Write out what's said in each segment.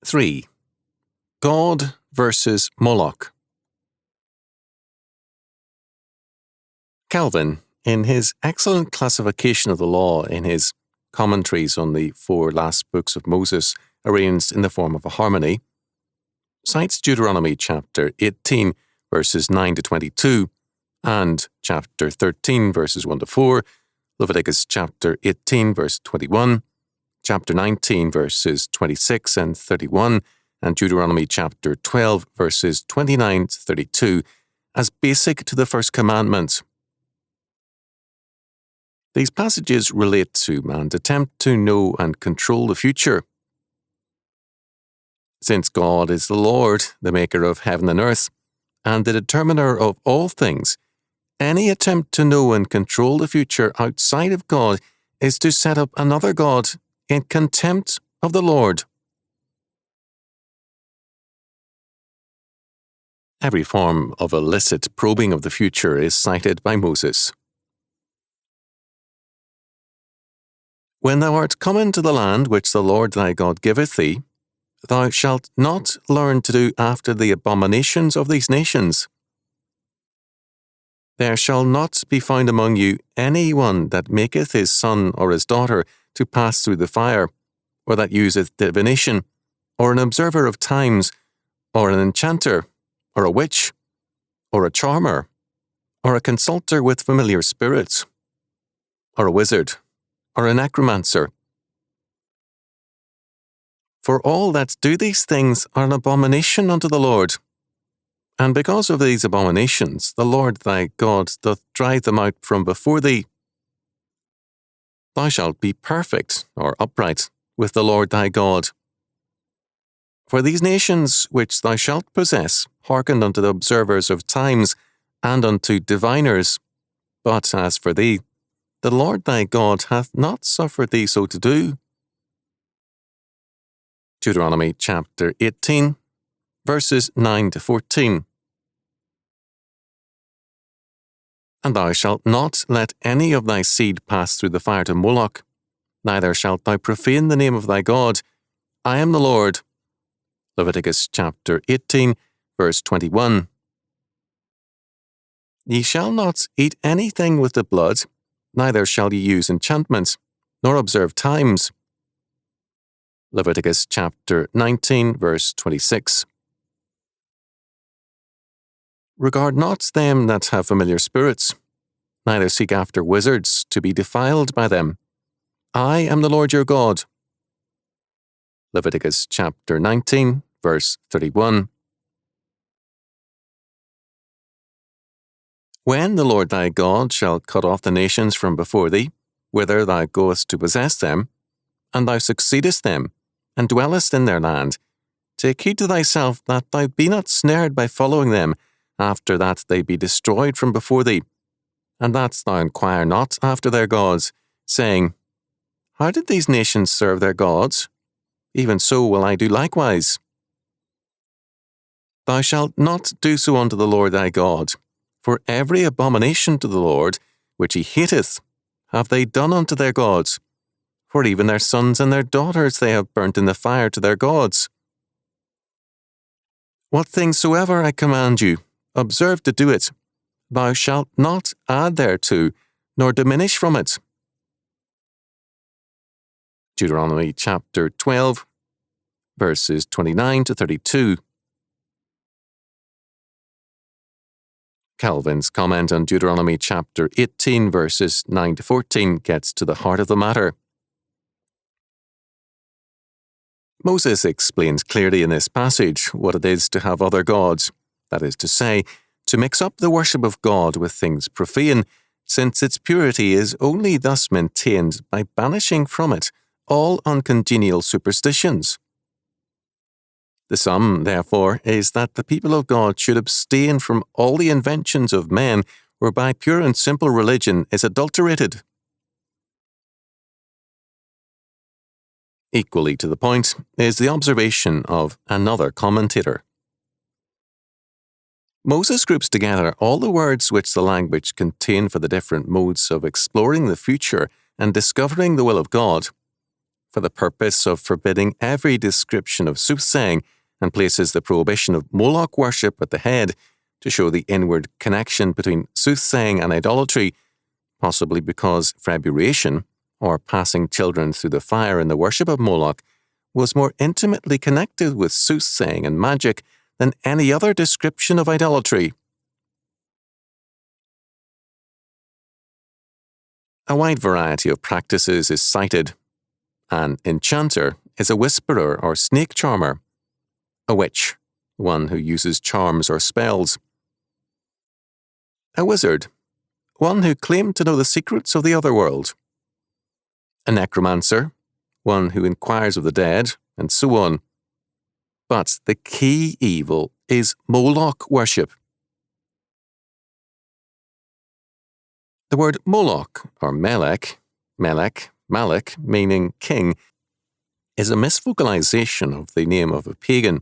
3. God versus Moloch. Calvin, in his excellent classification of the law in his commentaries on the 4 last books of Moses arranged in the form of a harmony, cites Deuteronomy chapter 18, verses 9 to 22, and chapter 13, verses 1 to 4, Leviticus chapter 18, verse 21, chapter 19, verses 26 and 31, and Deuteronomy chapter 12, verses 29 to 32, as basic to the first commandment. These passages relate to man's attempt to know and control the future. Since God is the Lord, the maker of heaven and earth, and the determiner of all things, any attempt to know and control the future outside of God is to set up another God in contempt of the Lord. Every form of illicit probing of the future is cited by Moses. When thou art come into the land which the Lord thy God giveth thee, thou shalt not learn to do after the abominations of these nations. There shall not be found among you any one that maketh his son or his daughter to pass through the fire, or that useth divination, or an observer of times, or an enchanter, or a witch, or a charmer, or a consulter with familiar spirits, or a wizard, or a necromancer. For all that do these things are an abomination unto the Lord. And because of these abominations, the Lord thy God doth drive them out from before thee. Thou shalt be perfect, or upright, with the Lord thy God. For these nations which thou shalt possess hearkened unto the observers of times, and unto diviners. But as for thee, the Lord thy God hath not suffered thee so to do. Deuteronomy chapter 18, verses 9 to 14. And thou shalt not let any of thy seed pass through the fire to Moloch, neither shalt thou profane the name of thy God. I am the Lord. Leviticus chapter 18, verse 21. Ye shall not eat anything with the blood, neither shall ye use enchantments, nor observe times. Leviticus chapter 19, verse 26. Regard not them that have familiar spirits, neither seek after wizards to be defiled by them. I am the Lord your God. Leviticus chapter 19, verse 31. When the Lord thy God shall cut off the nations from before thee, whither thou goest to possess them, and thou succeedest them, and dwellest in their land, take heed to thyself that thou be not snared by following them, after that they be destroyed from before thee, and that thou inquire not after their gods, saying, How did these nations serve their gods? Even so will I do likewise. Thou shalt not do so unto the Lord thy God, for every abomination to the Lord, which he hateth, have they done unto their gods, for even their sons and their daughters they have burnt in the fire to their gods. What things soever I command you, observe to do it. Thou shalt not add thereto, nor diminish from it. Deuteronomy chapter 12, verses 29 to 32. Calvin's comment on Deuteronomy chapter 18, verses 9 to 14 gets to the heart of the matter. Moses explains clearly in this passage what it is to have other gods, that is to say, to mix up the worship of God with things profane, since its purity is only thus maintained by banishing from it all uncongenial superstitions. The sum, therefore, is that the people of God should abstain from all the inventions of men whereby pure and simple religion is adulterated. Equally to the point is the observation of another commentator. Moses groups together all the words which the language contained for the different modes of exploring the future and discovering the will of God. for the purpose of forbidding every description of soothsaying and places the prohibition of Moloch worship at the head to show the inward connection between soothsaying and idolatry, possibly because freburation, or passing children through the fire in the worship of Moloch, was more intimately connected with soothsaying and magic than any other description of idolatry. A wide variety of practices is cited. An enchanter is a whisperer or snake charmer. A witch, one who uses charms or spells. A wizard, one who claimed to know the secrets of the other world. A necromancer, one who inquires of the dead, and so on. But the key evil is Moloch worship. The word Moloch, or Melech, Malach, meaning king, is a misvocalization of the name of a pagan,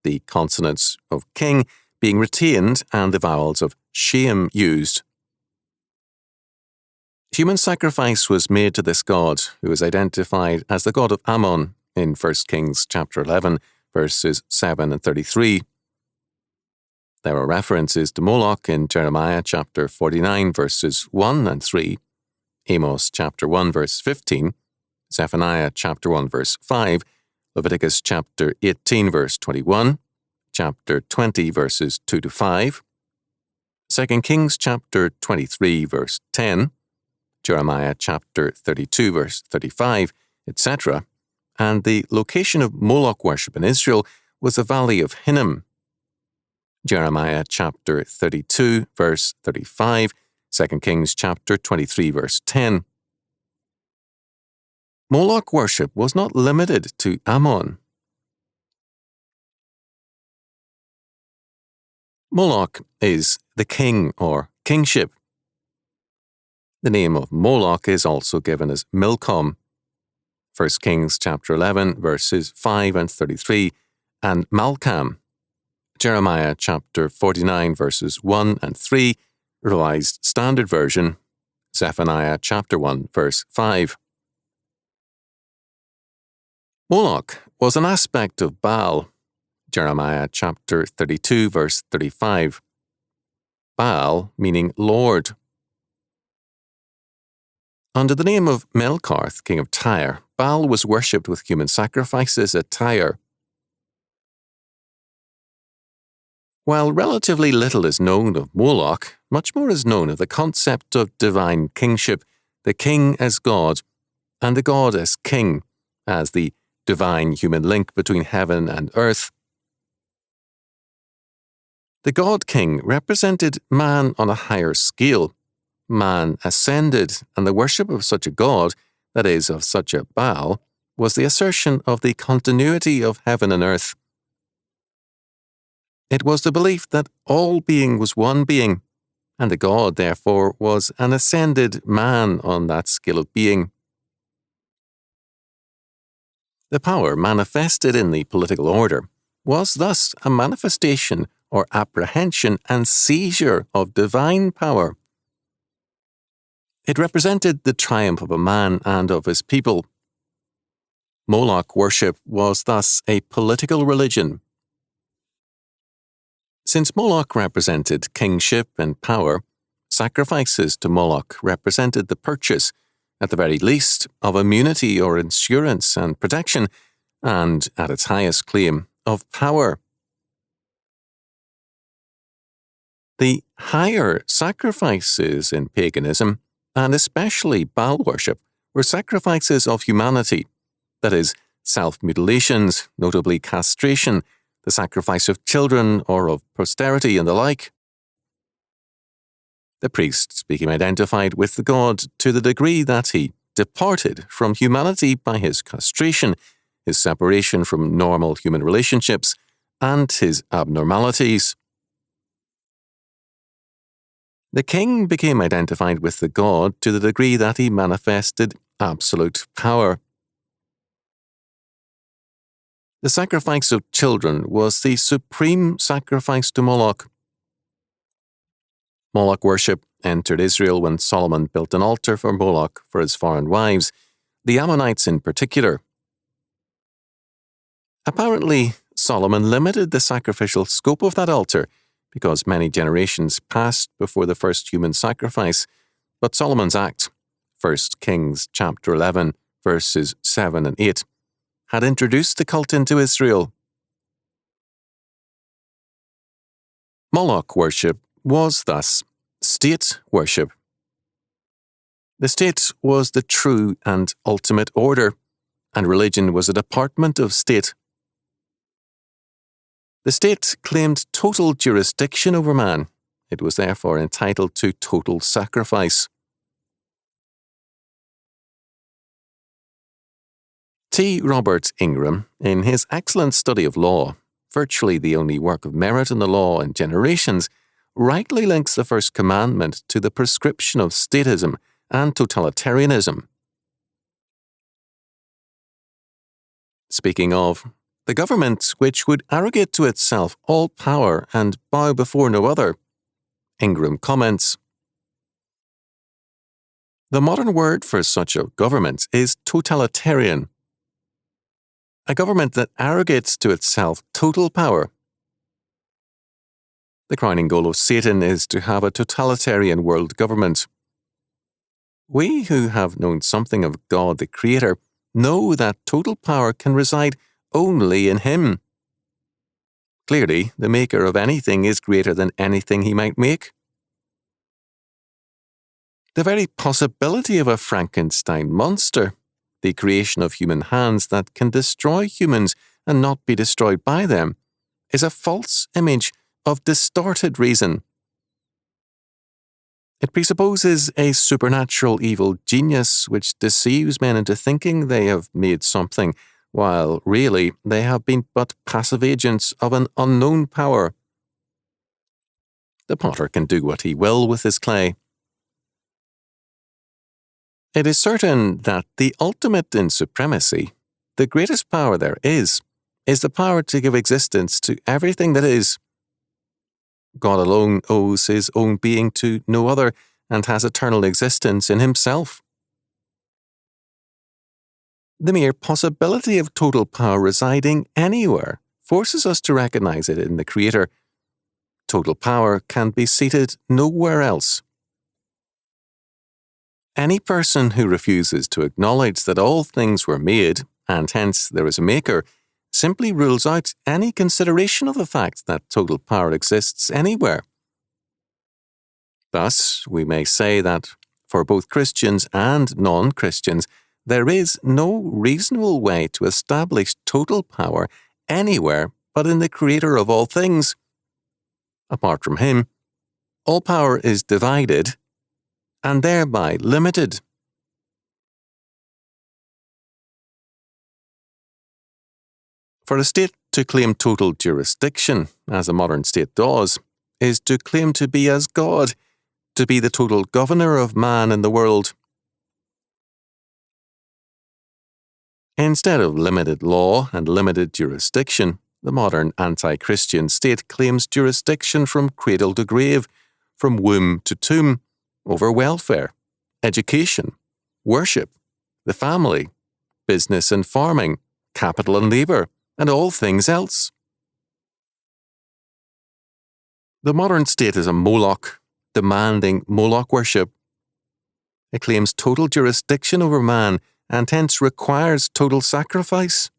the consonants of king being retained and the vowels of shame used. Human sacrifice was made to this god, who is identified as the god of Ammon in 1 Kings chapter 11, verses 7 and 33. There are references to Moloch in Jeremiah chapter 49, verses 1 and 3, Amos chapter 1, verse 15, Zephaniah chapter 1, verse 5, Leviticus chapter 18, verse 21, chapter 20, verses 2 to 5, 2 Kings chapter 23, verse 10, Jeremiah chapter 32, verse 35, etc., and the location of Moloch worship in Israel was the valley of Hinnom. Jeremiah chapter 32, verse 35, 2 Kings chapter 23, verse 10. Moloch worship was not limited to Ammon. Moloch is the king or kingship. The name of Moloch is also given as Milcom, 1 Kings chapter 11, verses 5 and 33, and Malcham, Jeremiah chapter 49, verses 1 and 3, Revised Standard Version, Zephaniah chapter 1, verse 5. Moloch was an aspect of Baal, Jeremiah chapter 32, verse 35. Baal meaning Lord. Under the name of Melkarth, king of Tyre, Baal was worshipped with human sacrifices at Tyre. While relatively little is known of Moloch, much more is known of the concept of divine kingship, the king as God, and the God as king, as the divine human link between heaven and earth. The God-king represented man on a higher scale. Man ascended, and the worship of such a god, that is, of such a Baal, was the assertion of the continuity of heaven and earth. It was the belief that all being was one being, and the god, therefore, was an ascended man on that scale of being. The power manifested in the political order was thus a manifestation or apprehension and seizure of divine power. It represented the triumph of a man and of his people. Moloch worship was thus a political religion. Since Moloch represented kingship and power, sacrifices to Moloch represented the purchase, at the very least, of immunity or insurance and protection, and, at its highest claim, of power. The higher sacrifices in paganism, and especially Baal worship, were sacrifices of humanity, that is, self-mutilations, notably castration, the sacrifice of children or of posterity and the like. The priests became identified with the god to the degree that he departed from humanity by his castration, his separation from normal human relationships, and his abnormalities. The king became identified with the god to the degree that he manifested absolute power. The sacrifice of children was the supreme sacrifice to Moloch. Moloch worship entered Israel when Solomon built an altar for Moloch for his foreign wives, the Ammonites in particular. Apparently, Solomon limited the sacrificial scope of that altar because many generations passed before the first human sacrifice, but Solomon's act, 1 Kings chapter 11, verses 7 and 8, had introduced the cult into Israel. Moloch worship was thus state worship. The state was the true and ultimate order, and religion was a department of state. The state claimed total jurisdiction over man. It was therefore entitled to total sacrifice. T. Robert Ingram, in his excellent study of law, virtually the only work of merit in the law in generations, rightly links the first commandment to the prescription of statism and totalitarianism. Speaking of, the government which would arrogate to itself all power and bow before no other, Ingram comments, "The modern word for such a government is totalitarian. A government that arrogates to itself total power. The crowning goal of Satan is to have a totalitarian world government. We who have known something of God the Creator know that total power can reside only in Him. Clearly, the maker of anything is greater than anything he might make. The very possibility of a Frankenstein monster, the creation of human hands that can destroy humans and not be destroyed by them, is a false image of distorted reason. It presupposes a supernatural evil genius which deceives men into thinking they have made something, while really they have been but passive agents of an unknown power. The potter can do what he will with his clay. It is certain that the ultimate in supremacy, the greatest power there is the power to give existence to everything that is. God alone owes his own being to no other and has eternal existence in himself. The mere possibility of total power residing anywhere forces us to recognize it in the Creator. Total power can be seated nowhere else. Any person who refuses to acknowledge that all things were made, and hence there is a Maker, simply rules out any consideration of the fact that total power exists anywhere. Thus, we may say that for both Christians and non-Christians, there is no reasonable way to establish total power anywhere but in the Creator of all things. Apart from Him, all power is divided and thereby limited. For a state to claim total jurisdiction, as a modern state does, is to claim to be as God, to be the total governor of man in the world. Instead of limited law and limited jurisdiction, the modern anti-Christian state claims jurisdiction from cradle to grave, from womb to tomb, over welfare, education, worship, the family, business and farming, capital and labour, and all things else. The modern state is a Moloch, demanding Moloch worship. It claims total jurisdiction over man and hence requires total sacrifice.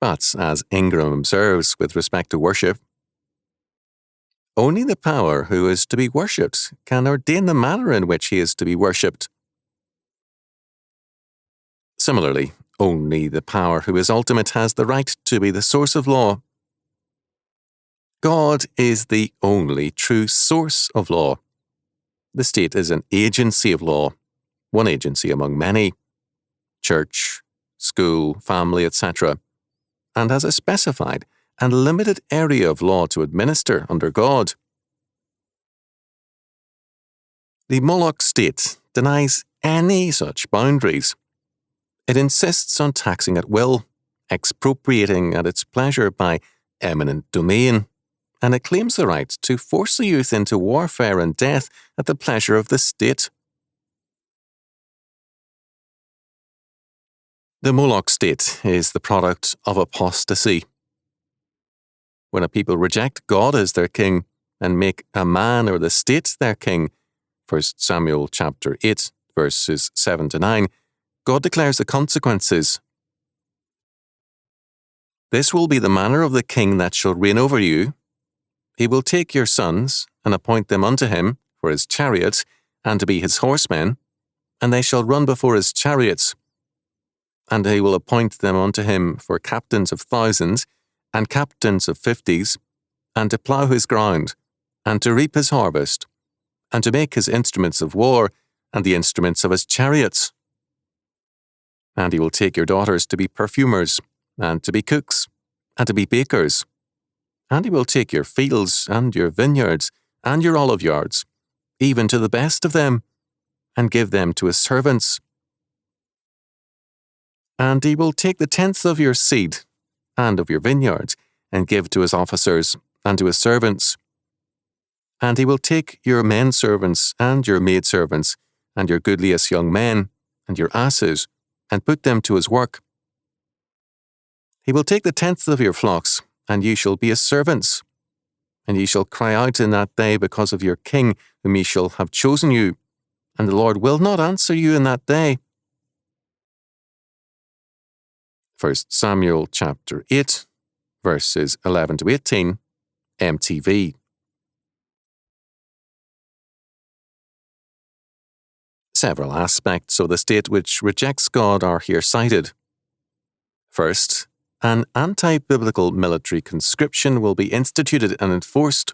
But, as Ingram observes with respect to worship, only the power who is to be worshipped can ordain the manner in which he is to be worshipped. Similarly, only the power who is ultimate has the right to be the source of law. God is the only true source of law. The state is an agency of law, one agency among many, church, school, family, etc., and has a specified and limited area of law to administer under God. The Moloch state denies any such boundaries. It insists on taxing at will, expropriating at its pleasure by eminent domain, and it claims the right to force the youth into warfare and death at the pleasure of the state. The Moloch state is the product of apostasy. When a people reject God as their king and make a man or the state their king, 1 Samuel chapter 8, verses 7 to 9, God declares the consequences. This will be the manner of the king that shall reign over you. He will take your sons and appoint them unto him for his chariots and to be his horsemen, and they shall run before his chariots. And he will appoint them unto him for captains of thousands and captains of fifties, and to plough his ground, and to reap his harvest, and to make his instruments of war, and the instruments of his chariots. And he will take your daughters to be perfumers, and to be cooks, and to be bakers. And he will take your fields, and your vineyards, and your olive yards, even to the best of them, and give them to his servants. And he will take the tenth of your seed, and of your vineyards, and give to his officers, and to his servants. And he will take your men servants, and your maidservants, and your goodliest young men, and your asses, and put them to his work. He will take the tenth of your flocks, and ye shall be his servants. And ye shall cry out in that day because of your king, whom ye shall have chosen you, and the Lord will not answer you in that day. 1 Samuel chapter 8, verses 11 to 18, MTV. Several aspects of the state which rejects God are here cited. First, an anti-biblical military conscription will be instituted and enforced.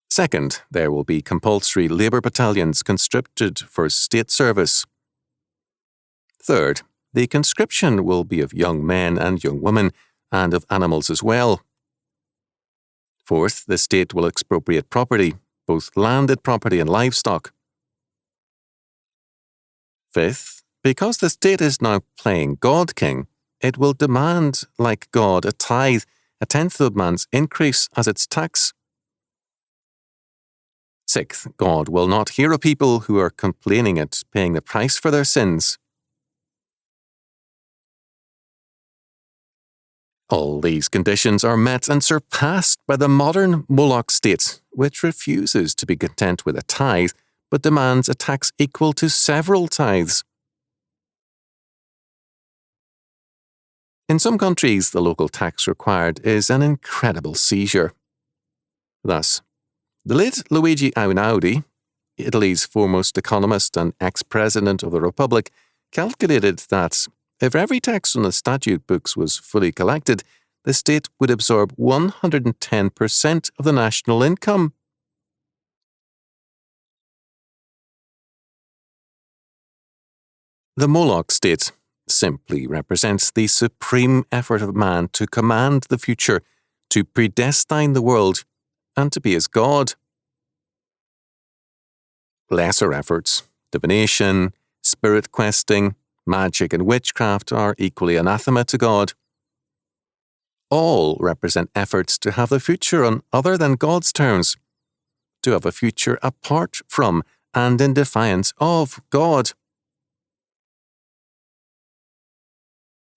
Second, there will be compulsory labour battalions conscripted for state service. Third, the conscription will be of young men and young women, and of animals as well. Fourth, the state will expropriate property, both landed property and livestock. Fifth, because the state is now playing God King, it will demand, like God, a tithe, a tenth of man's increase as its tax. Sixth, God will not hear a people who are complaining at paying the price for their sins. All these conditions are met and surpassed by the modern Moloch state, which refuses to be content with a tithe, but demands a tax equal to several tithes. In some countries, the local tax required is an incredible seizure. Thus, the late Luigi Einaudi, Italy's foremost economist and ex-president of the Republic, calculated that if every tax on the statute books was fully collected, the state would absorb 110% of the national income. The Moloch state simply represents the supreme effort of man to command the future, to predestine the world, and to be as God. Lesser efforts, divination, spirit questing, magic and witchcraft are equally anathema to God. All represent efforts to have the future on other than God's terms, to have a future apart from and in defiance of God.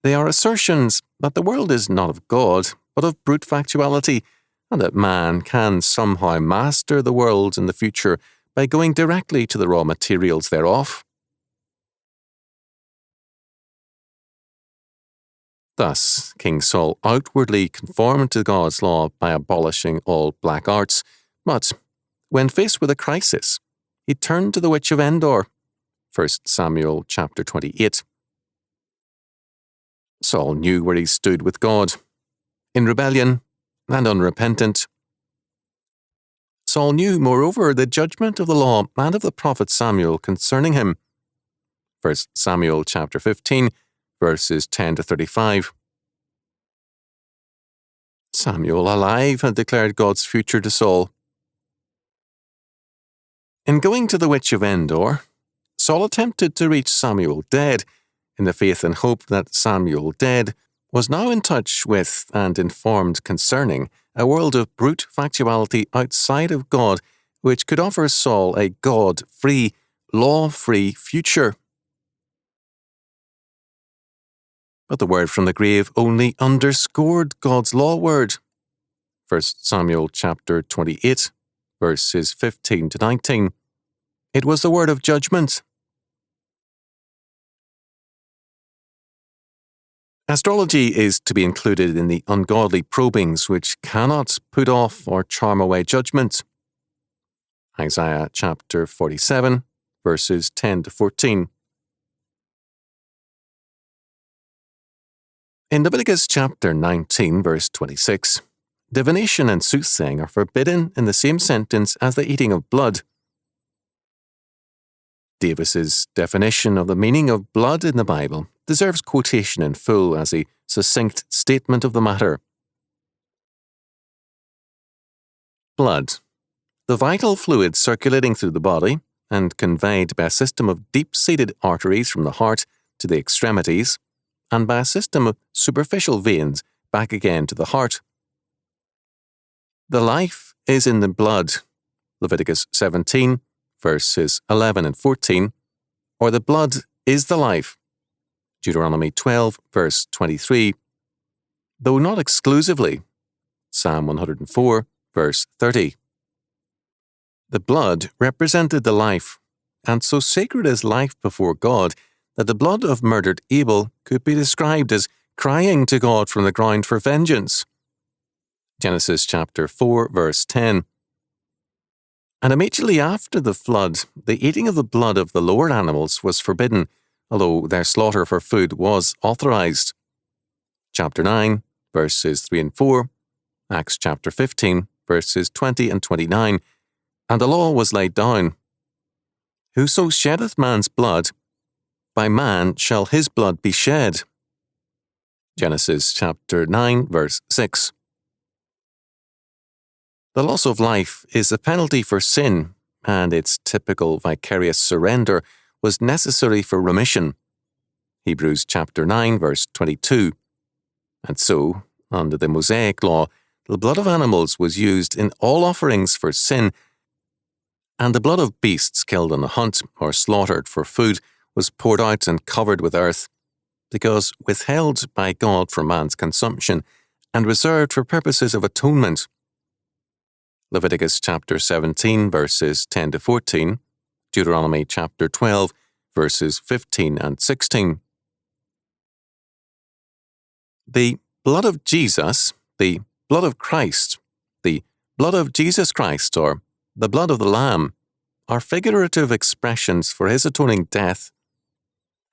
They are assertions that the world is not of God, but of brute factuality, and that man can somehow master the world in the future by going directly to the raw materials thereof. Thus, King Saul outwardly conformed to God's law by abolishing all black arts, but when faced with a crisis, he turned to the witch of Endor, 1 Samuel chapter 28. Saul knew where he stood with God, in rebellion and unrepentant. Saul knew, moreover, the judgment of the law and of the prophet Samuel concerning him, 1 Samuel chapter 15, verses 10 to 35. Samuel, alive, had declared God's future to Saul. In going to the witch of Endor, Saul attempted to reach Samuel dead, in the faith and hope that Samuel dead was now in touch with and informed concerning a world of brute factuality outside of God, which could offer Saul a God-free, law-free future. But the word from the grave only underscored God's law word. 1 Samuel chapter 28, verses 15 to 19. It was the word of judgment. Astrology is to be included in the ungodly probings which cannot put off or charm away judgment. Isaiah chapter 47, verses 10 to 14. In Leviticus chapter 19, verse 26, divination and soothsaying are forbidden in the same sentence as the eating of blood. Davis's definition of the meaning of blood in the Bible deserves quotation in full as a succinct statement of the matter. Blood, the vital fluid circulating through the body and conveyed by a system of deep-seated arteries from the heart to the extremities, and by a system of superficial veins back again to the heart. The life is in the blood, Leviticus 17, verses 11 and 14, or the blood is the life, Deuteronomy 12, verse 23, though not exclusively, Psalm 104, verse 30. The blood represented the life, and so sacred is life before God that the blood of murdered Abel could be described as crying to God from the ground for vengeance. Genesis chapter 4, verse 10. And immediately after the flood, the eating of the blood of the lower animals was forbidden, although their slaughter for food was authorized. Chapter 9, verses 3 and 4, Acts chapter 15, verses 20 and 29, and the law was laid down. Whoso sheddeth man's blood, by man shall his blood be shed. Genesis chapter 9, verse 6. The loss of life is a penalty for sin, and its typical vicarious surrender was necessary for remission. Hebrews chapter 9, verse 22. And so, under the Mosaic law, the blood of animals was used in all offerings for sin, and the blood of beasts killed on a hunt or slaughtered for food was poured out and covered with earth, because withheld by God for man's consumption and reserved for purposes of atonement. Leviticus chapter 17, verses 10 to 14, Deuteronomy chapter 12, verses 15 and 16. The blood of Jesus, the blood of Christ, the blood of Jesus Christ, or the blood of the Lamb, are figurative expressions for his atoning death.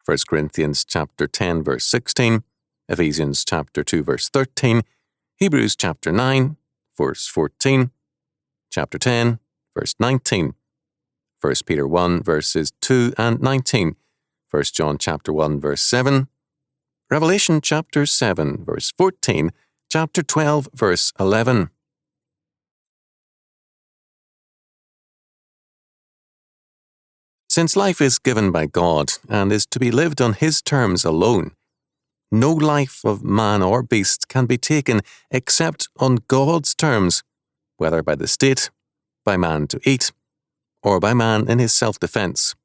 1 Corinthians chapter 10, verse 16, Ephesians chapter 2, verse 13, Hebrews chapter 9, verse 14, chapter 10, verse 19, 1 Peter 1, verses 2 and 19, 1 John chapter 1, verse 7, Revelation chapter 7, verse 14, chapter 12, verse 11. Since life is given by God and is to be lived on His terms alone, no life of man or beast can be taken except on God's terms, whether by the state, by man to eat, or by man in his self-defense.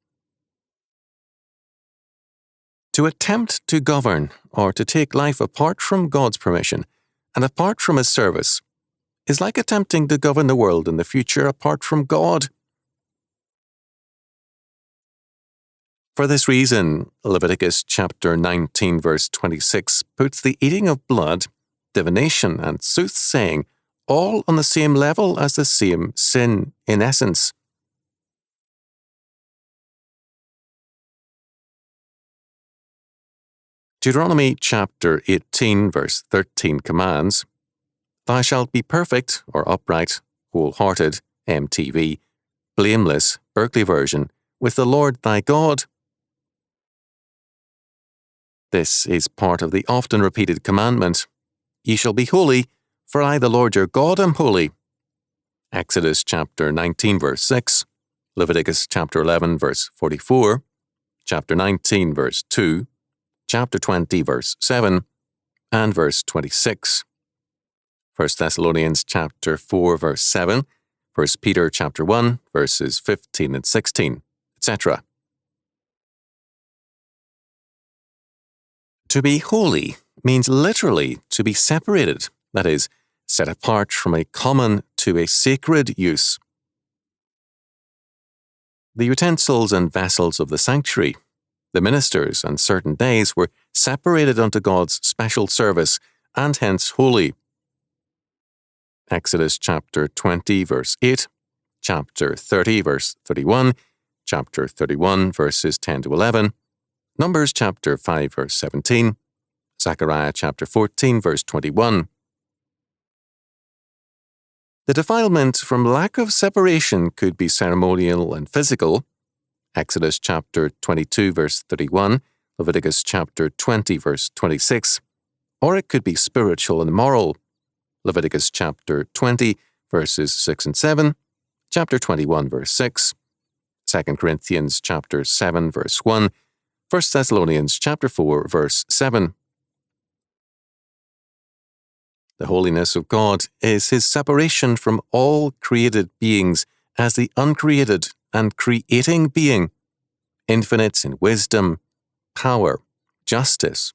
To attempt to govern or to take life apart from God's permission and apart from His service is like attempting to govern the world in the future apart from God. For this reason, Leviticus chapter 19, verse 26 puts the eating of blood, divination, and soothsaying all on the same level as the same sin in essence. Deuteronomy chapter 18, verse 13 commands, "Thou shalt be perfect, or upright, wholehearted, MTV, blameless, Berkeley version, with the Lord thy God." This is part of the often repeated commandment, "Ye shall be holy, for I, the Lord your God, am holy." Exodus chapter 19, verse 6, Leviticus chapter 11, verse 44, chapter 19, verse 2, chapter 20, verse 7, and verse 26. 1 Thessalonians chapter 4, verse 7, 1 Peter chapter 1, verses 15 and 16, etc. To be holy means literally to be separated, that is, set apart from a common to a sacred use. The utensils and vessels of the sanctuary, the ministers and certain days were separated unto God's special service and hence holy. Exodus chapter 20 verse 8, chapter 30 verse 31, chapter 31 verses 10 to 11, Numbers chapter 5 verse 17, Zechariah chapter 14 verse 21. The defilement from lack of separation could be ceremonial and physical, Exodus chapter 22 verse 31, Leviticus chapter 20 verse 26, or it could be spiritual and moral, Leviticus chapter 20 verses 6 and 7, chapter 21 verse 6, 2 Corinthians chapter 7 verse 1, 1 Thessalonians chapter 4 verse 7. The holiness of God is his separation from all created beings as the uncreated and creating being, infinite in wisdom, power, justice,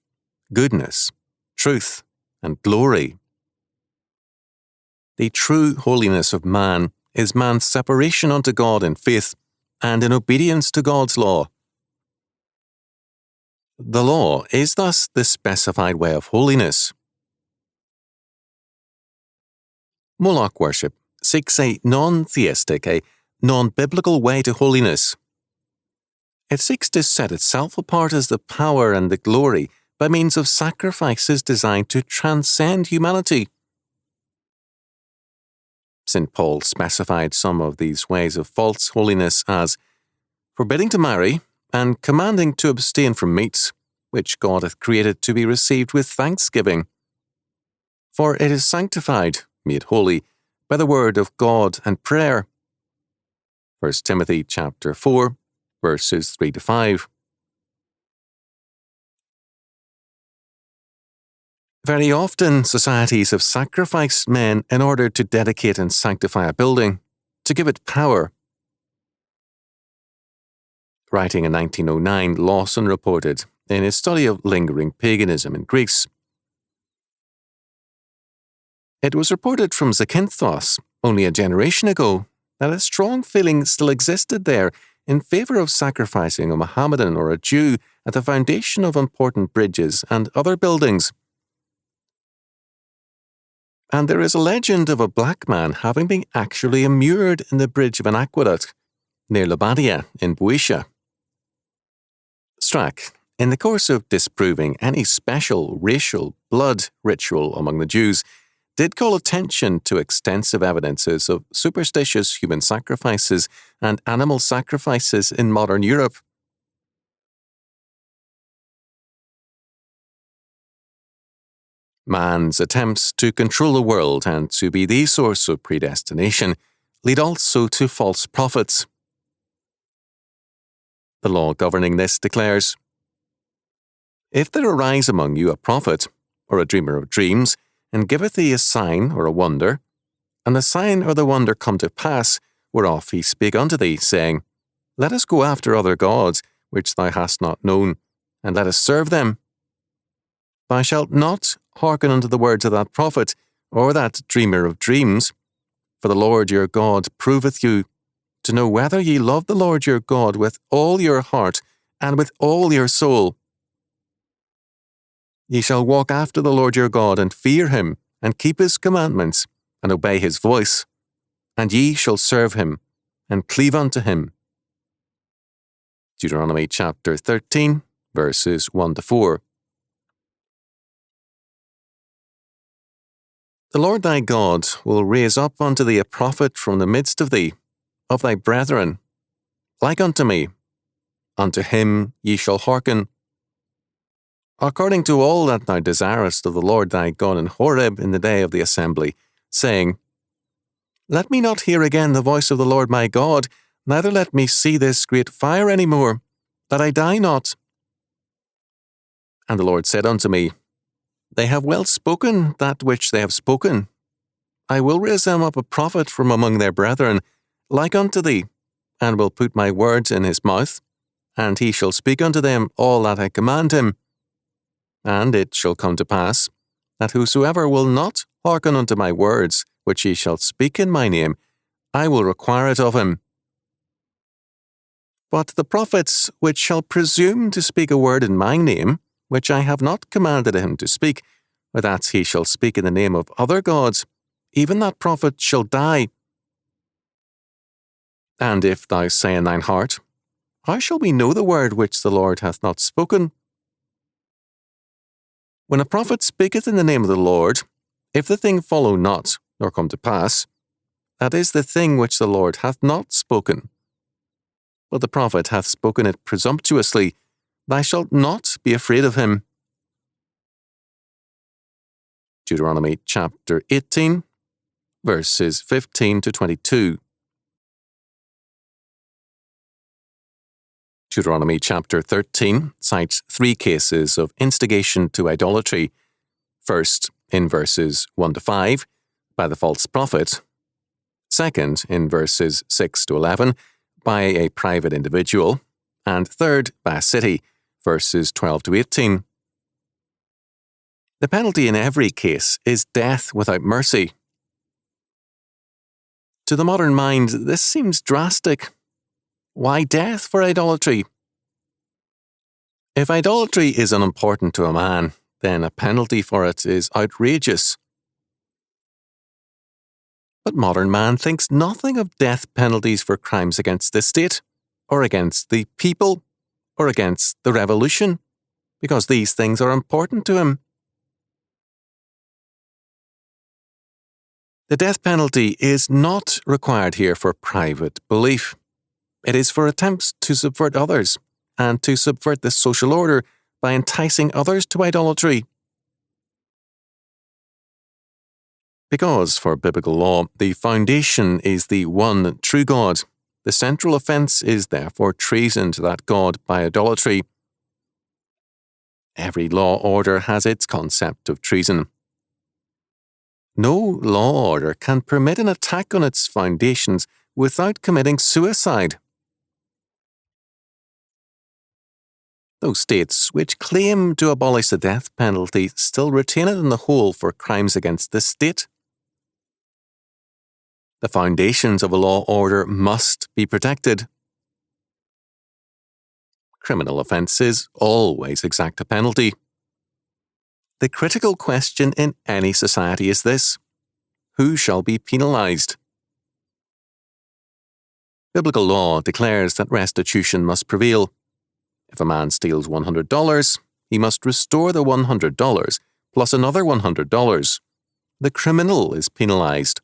goodness, truth, and glory. The true holiness of man is man's separation unto God in faith and in obedience to God's law. The law is thus the specified way of holiness. Moloch worship seeks a non-theistic, a non-biblical way to holiness. It seeks to set itself apart as the power and the glory by means of sacrifices designed to transcend humanity. St. Paul specified some of these ways of false holiness as forbidding to marry and commanding to abstain from meats, which God hath created to be received with thanksgiving. For it is sanctified, made holy, by the word of God and prayer. 1 Timothy chapter 4, verses 3 to 5. Very often, societies have sacrificed men in order to dedicate and sanctify a building, to give it power. Writing in 1909, Lawson reported, in his study of lingering paganism in Greece, it was reported from Zakynthos, only a generation ago, that a strong feeling still existed there in favour of sacrificing a Mohammedan or a Jew at the foundation of important bridges and other buildings. And there is a legend of a black man having been actually immured in the bridge of an aqueduct near Labadia in Boeotia. Strack, in the course of disproving any special racial blood ritual among the Jews, did call attention to extensive evidences of superstitious human sacrifices and animal sacrifices in modern Europe. Man's attempts to control the world and to be the source of predestination lead also to false prophets. The law governing this declares, if there arise among you a prophet, or a dreamer of dreams, and giveth thee a sign or a wonder, and the sign or the wonder come to pass, whereof he spake unto thee, saying, let us go after other gods, which thou hast not known, and let us serve them. Thou shalt not hearken unto the words of that prophet, or that dreamer of dreams, for the Lord your God proveth you, to know whether ye love the Lord your God with all your heart and with all your soul. Ye shall walk after the Lord your God, and fear him, and keep his commandments, and obey his voice, and ye shall serve him, and cleave unto him. Deuteronomy chapter 13, verses 1 to 4. The Lord thy God will raise up unto thee a prophet from the midst of thee, of thy brethren, like unto me. Unto him ye shall hearken. According to all that thou desirest of the Lord thy God in Horeb in the day of the assembly, saying, let me not hear again the voice of the Lord my God, neither let me see this great fire any more, that I die not. And the Lord said unto me, they have well spoken that which they have spoken. I will raise them up a prophet from among their brethren, like unto thee, and will put my words in his mouth, and he shall speak unto them all that I command him. And it shall come to pass, that whosoever will not hearken unto my words, which he shall speak in my name, I will require it of him. But the prophets which shall presume to speak a word in my name, which I have not commanded him to speak, or that he shall speak in the name of other gods, even that prophet shall die. And if thou say in thine heart, how shall we know the word which the Lord hath not spoken? When a prophet speaketh in the name of the Lord, if the thing follow not, nor come to pass, that is the thing which the Lord hath not spoken. But the prophet hath spoken it presumptuously, thou shalt not be afraid of him. Deuteronomy chapter 18, verses 15 to 22. Deuteronomy chapter 13 cites 3 cases of instigation to idolatry. First, in verses 1 to 5, by the false prophet. Second, in verses 6 to 11, by a private individual. And third, by a city, verses 12 to 18. The penalty in every case is death without mercy. To the modern mind, this seems drastic. Why death for idolatry? If idolatry is unimportant to a man, then a penalty for it is outrageous. But modern man thinks nothing of death penalties for crimes against the state, or against the people, or against the revolution, because these things are important to him. The death penalty is not required here for private belief. It is for attempts to subvert others, and to subvert the social order by enticing others to idolatry. Because, for biblical law, the foundation is the one true God, the central offence is therefore treason to that God by idolatry. Every law order has its concept of treason. No law order can permit an attack on its foundations without committing suicide. Those states which claim to abolish the death penalty still retain it in the whole for crimes against the state. The foundations of a law order must be protected. Criminal offences always exact a penalty. The critical question in any society is this: who shall be penalised? Biblical law declares that restitution must prevail. If a man steals $100, he must restore the $100 plus another $100. The criminal is penalised.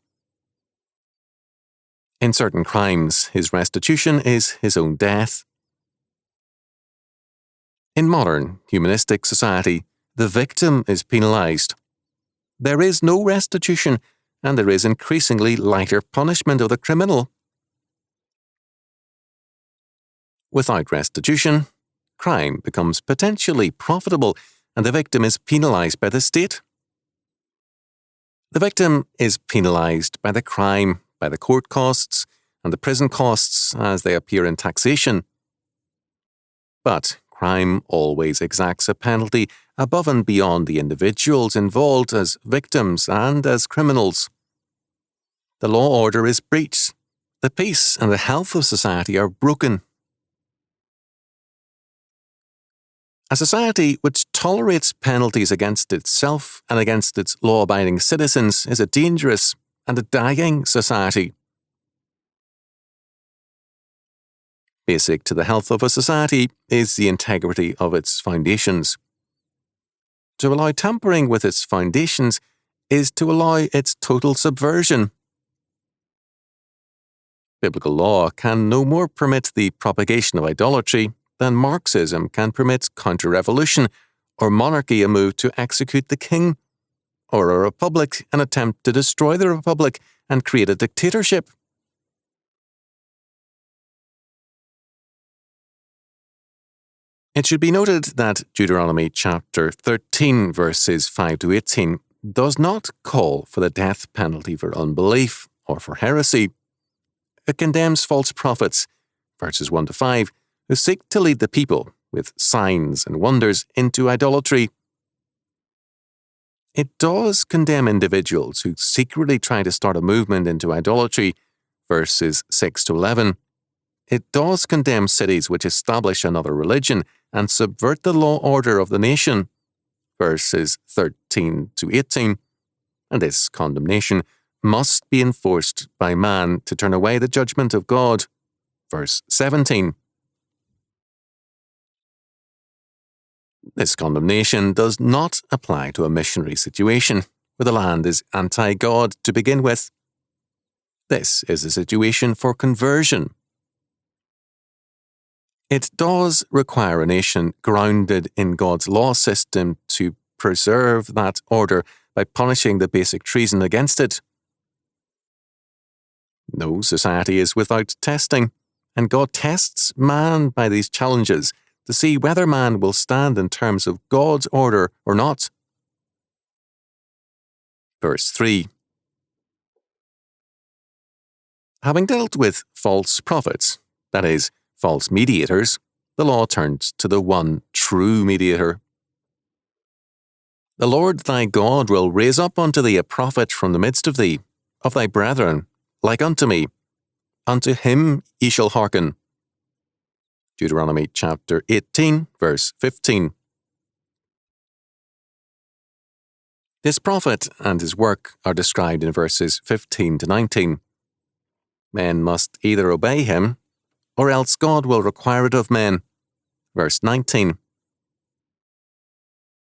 In certain crimes, his restitution is his own death. In modern, humanistic society, the victim is penalised. There is no restitution, and there is increasingly lighter punishment of the criminal. Without restitution, crime becomes potentially profitable, and the victim is penalised by the state. The victim is penalised by the crime, by the court costs, and the prison costs as they appear in taxation. But crime always exacts a penalty above and beyond the individuals involved as victims and as criminals. The law order is breached. The peace and the health of society are broken. A society which tolerates penalties against itself and against its law-abiding citizens is a dangerous and a dying society. Basic to the health of a society is the integrity of its foundations. To allow tampering with its foundations is to allow its total subversion. Biblical law can no more permit the propagation of idolatry than Marxism can permit counter-revolution, or monarchy a move to execute the king, or a republic an attempt to destroy the republic and create a dictatorship. It should be noted that Deuteronomy chapter 13 verses 5 to 18 does not call for the death penalty for unbelief or for heresy. It condemns false prophets, verses 1 to 5, who seek to lead the people with signs and wonders into idolatry. It does condemn individuals who secretly try to start a movement into idolatry, verses 6 to 11. It does condemn cities which establish another religion and subvert the law order of the nation, verses 13 to 18. And this condemnation must be enforced by man to turn away the judgment of God, verse 17. This condemnation does not apply to a missionary situation where the land is anti-God to begin with. This is a situation for conversion. It does require a nation grounded in God's law system to preserve that order by punishing the basic treason against it. No society is without testing, and God tests man by these challenges to see whether man will stand in terms of God's order or not. Verse 3. Having dealt with false prophets, that is, false mediators, the law turns to the one true mediator. The Lord thy God will raise up unto thee a prophet from the midst of thee, of thy brethren, like unto me. Unto him ye shall hearken. Deuteronomy chapter 18, verse 15. This prophet and his work are described in verses 15 to 19. Men must either obey him, or else God will require it of men. Verse 19.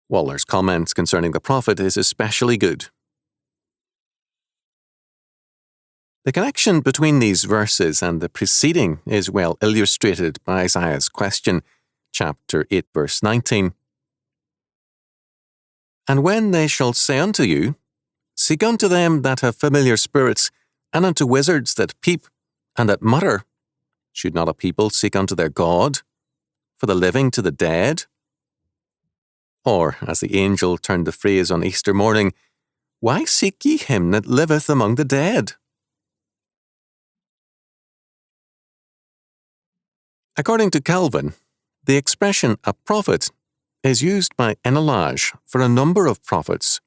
Waller's comments concerning the prophet is especially good. The connection between these verses and the preceding is well illustrated by Isaiah's question, chapter 8, verse 19. And when they shall say unto you, seek unto them that have familiar spirits, and unto wizards that peep, and that mutter, should not a people seek unto their God, for the living to the dead? Or, as the angel turned the phrase on Easter morning, why seek ye him that liveth among the dead? According to Calvin, the expression a prophet is used by enalage for a number of prophets.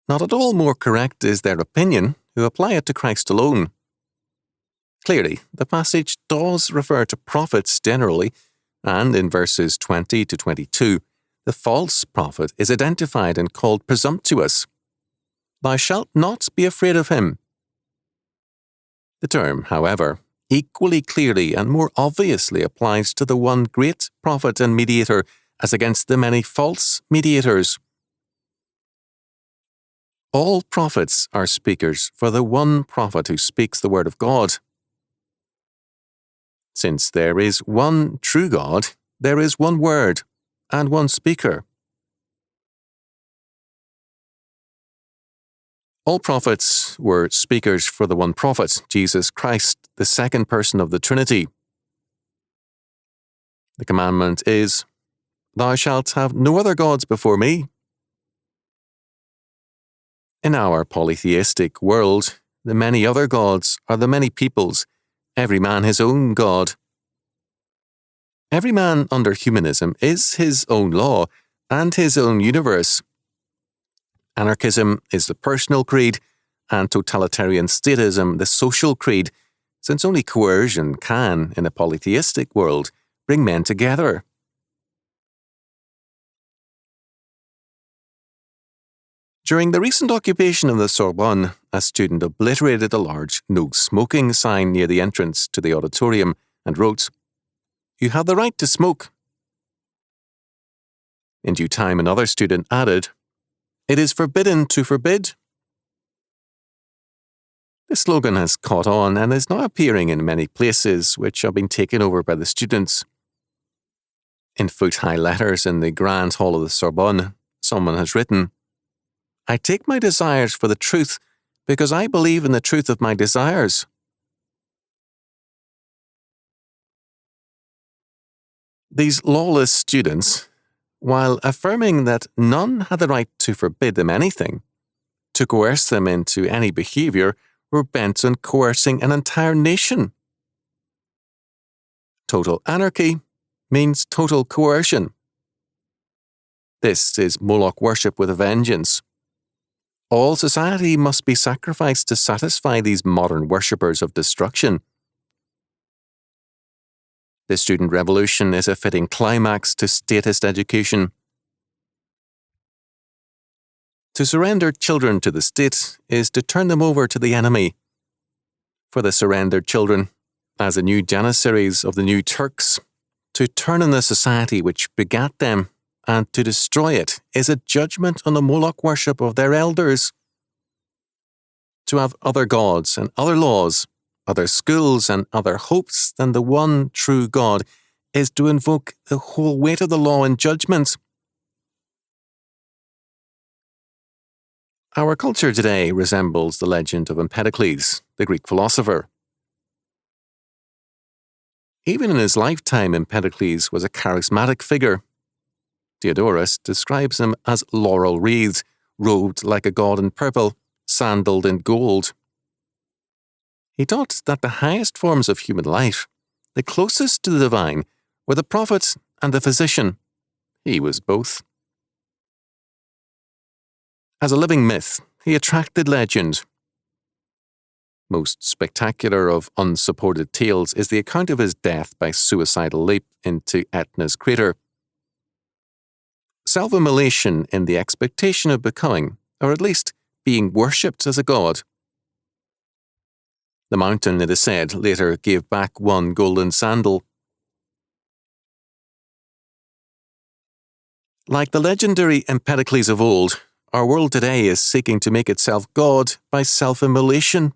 Not at all more correct is their opinion, who apply it to Christ alone. Clearly, the passage does refer to prophets generally, and in verses 20 to 22, the false prophet is identified and called presumptuous. Thou shalt not be afraid of him. The term, however, equally clearly and more obviously applies to the one great prophet and mediator as against the many false mediators. All prophets are speakers for the one prophet who speaks the word of God. Since there is one true God, there is one word and one speaker. All prophets were speakers for the one prophet, Jesus Christ, the second person of the Trinity. The commandment is, Thou shalt have no other gods before me. In our polytheistic world, the many other gods are the many peoples, every man his own God. Every man under humanism is his own law and his own universe. Anarchism is the personal creed, and totalitarian statism the social creed, since only coercion can, in a polytheistic world, bring men together. During the recent occupation of the Sorbonne, a student obliterated a large "No Smoking" sign near the entrance to the auditorium and wrote, "You have the right to smoke." In due time, another student added, "It is forbidden to forbid." The slogan has caught on and is now appearing in many places which have been taken over by the students. In foot-high letters in the Grand Hall of the Sorbonne, someone has written, "I take my desires for the truth because I believe in the truth of my desires." These lawless students, while affirming that none had the right to forbid them anything, to coerce them into any behaviour, were bent on coercing an entire nation. Total anarchy means total coercion. This is Moloch worship with a vengeance. All society must be sacrificed to satisfy these modern worshippers of destruction. The student revolution is a fitting climax to statist education. To surrender children to the state is to turn them over to the enemy. For the surrendered children, as a new Janissaries of the new Turks, to turn on the society which begat them and to destroy it is a judgment on the Moloch worship of their elders. To have other gods and other laws, other schools and other hopes than the one true God is to invoke the whole weight of the law in judgment. Our culture today resembles the legend of Empedocles, the Greek philosopher. Even in his lifetime, Empedocles was a charismatic figure. Diodorus describes him as laurel wreathed, robed like a god in purple, sandaled in gold. He taught that the highest forms of human life, the closest to the divine, were the prophet and the physician. He was both. As a living myth, he attracted legend. Most spectacular of unsupported tales is the account of his death by suicidal leap into Etna's crater. Self-immolation in the expectation of becoming, or at least being worshipped as a god. The mountain, it is said, later gave back one golden sandal. Like the legendary Empedocles of old, our world today is seeking to make itself God by self-immolation.